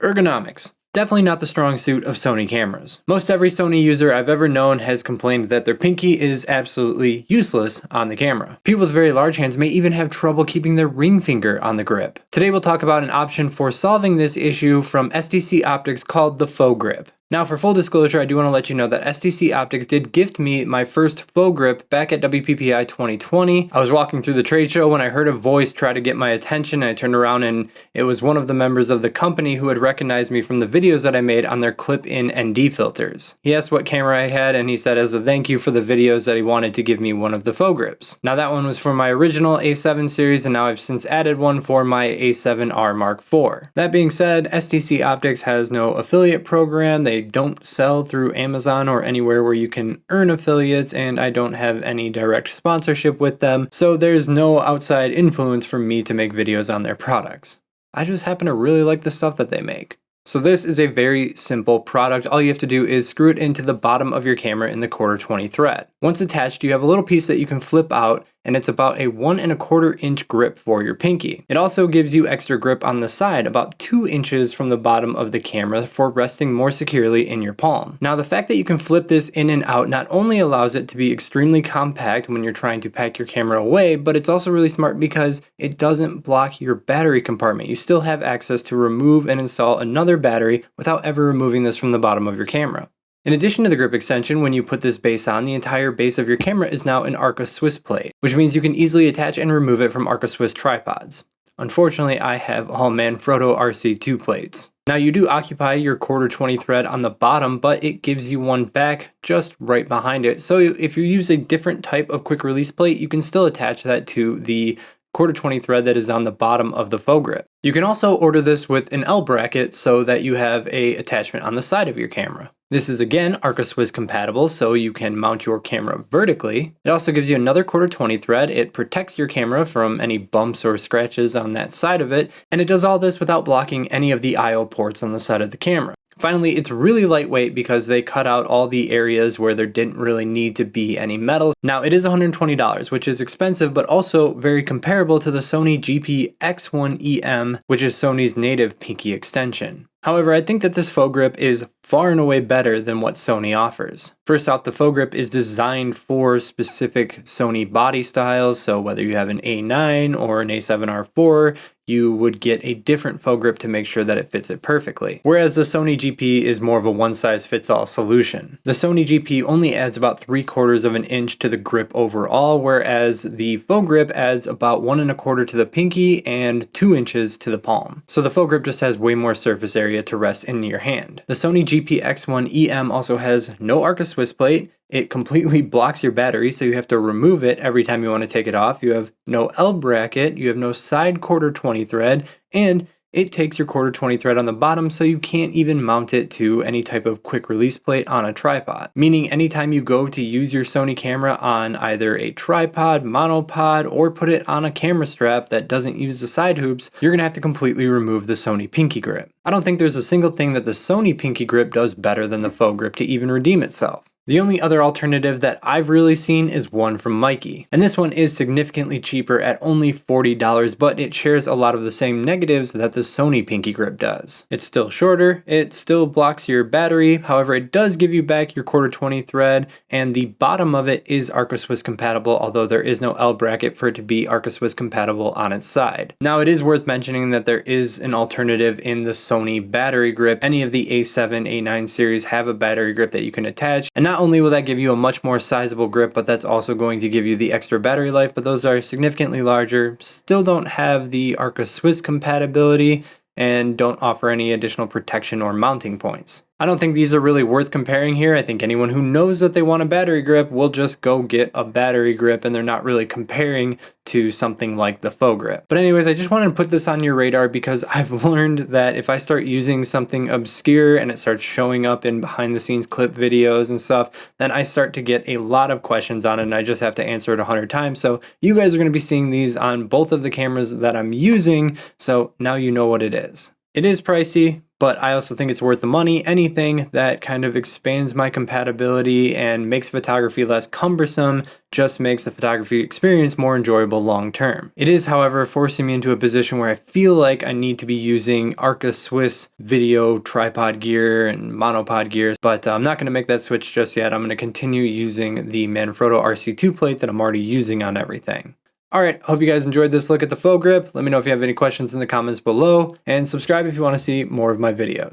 Ergonomics. Definitely not the strong suit of Sony cameras. Most every Sony user I've ever known has complained that their pinky is absolutely useless on the camera. People with very large hands may even have trouble keeping their ring finger on the grip. Today we'll talk about an option for solving this issue from STC Optics called the FOGRIP. Now, for full disclosure, I do want to let you know that STC Optics did gift me my first FOGRIP back at WPPI 2020. I was walking through the trade show when I heard a voice try to get my attention, and I turned around and it was one of the members of the company who had recognized me from the videos that I made on their clip-in ND filters. He asked what camera I had, and he said as a thank you for the videos that he wanted to give me one of the FOGRIPs. Now, that one was for my original A7 series, and now I've since added one for my A7R Mark IV. That being said, STC Optics has no affiliate program. They don't sell through Amazon or anywhere where you can earn affiliates, and I don't have any direct sponsorship with them, so there's no outside influence for me to make videos on their products. I just happen to really like the stuff that they make. So this is a very simple product. All you have to do is screw it into the bottom of your camera in the 1/4-20 thread. Once attached, you have a little piece that you can flip out, and it's about a 1 1/4 inch grip for your pinky. It also gives you extra grip on the side, about 2 inches from the bottom of the camera for resting more securely in your palm. Now, the fact that you can flip this in and out not only allows it to be extremely compact when you're trying to pack your camera away, but it's also really smart because it doesn't block your battery compartment. You still have access to remove and install another battery without ever removing this from the bottom of your camera. In addition to the grip extension, when you put this base on, the entire base of your camera is now an Arca Swiss plate, which means you can easily attach and remove it from Arca Swiss tripods. Unfortunately, I have all Manfrotto RC2 plates. Now, you do occupy your 1/4-20 thread on the bottom, but it gives you one back just right behind it. So if you use a different type of quick release plate, you can still attach that to the 1/4-20 thread that is on the bottom of the FOGRIP. You can also order this with an L bracket so that you have an attachment on the side of your camera. This is again Arca Swiss compatible, so you can mount your camera vertically. It also gives you another 1/4-20 thread. It protects your camera from any bumps or scratches on that side of it, and it does all this without blocking any of the I/O ports on the side of the camera. Finally, it's really lightweight because they cut out all the areas where there didn't really need to be any metal. Now, it is $120, which is expensive, but also very comparable to the Sony GP-X1EM, which is Sony's native pinky extension. However, I think that this FOGRIP is far and away better than what Sony offers. First off, the FOGRIP is designed for specific Sony body styles, so whether you have an A9 or an A7R4, you would get a different FOGRIP to make sure that it fits it perfectly. Whereas the Sony GP is more of a one-size-fits-all solution. The Sony GP only adds about 3/4 of an inch to the grip overall, whereas the FOGRIP adds about 1 1/4 to the pinky and 2 inches to the palm. So the FOGRIP just has way more surface area to rest in your hand. The Sony GP-X1EM also has no Arca Swiss plate. It completely blocks your battery, so you have to remove it every time you want to take it off. You have no L bracket, you have no side 1/4-20 thread, and it takes your 1/4-20 thread on the bottom, so you can't even mount it to any type of quick release plate on a tripod. Meaning anytime you go to use your Sony camera on either a tripod, monopod, or put it on a camera strap that doesn't use the side hoops, you're gonna have to completely remove the Sony pinky grip. I don't think there's a single thing that the Sony pinky grip does better than the FOGRIP to even redeem itself. The only other alternative that I've really seen is one from Mikey, and this one is significantly cheaper at only $40, but it shares a lot of the same negatives that the Sony pinky grip does. It's still shorter, it still blocks your battery, however it does give you back your 1/4-20 thread, and the bottom of it is Arca Swiss compatible, although there is no L bracket for it to be Arca Swiss compatible on its side. Now, it is worth mentioning that there is an alternative in the Sony battery grip. Any of the A7, A9 series have a battery grip that you can attach, and not only will that give you a much more sizable grip, but that's also going to give you the extra battery life, but those are significantly larger, still don't have the Arca Swiss compatibility, and don't offer any additional protection or mounting points. I don't think these are really worth comparing here. I think anyone who knows that they want a battery grip will just go get a battery grip, and they're not really comparing to something like the FOGRIP. But anyways, I just wanted to put this on your radar because I've learned that if I start using something obscure and it starts showing up in behind the scenes clip videos and stuff, then I start to get a lot of questions on it, and I just have to answer it 100 times. So you guys are going to be seeing these on both of the cameras that I'm using, so now you know what it is. It is pricey, but I also think it's worth the money. Anything that kind of expands my compatibility and makes photography less cumbersome just makes the photography experience more enjoyable long term. It is, however, forcing me into a position where I feel like I need to be using Arca Swiss video tripod gear and monopod gear, but I'm not going to make that switch just yet. I'm going to continue using the Manfrotto RC2 plate that I'm already using on everything. Alright, hope you guys enjoyed this look at the FOGRIP. Let me know if you have any questions in the comments below, and subscribe if you want to see more of my videos.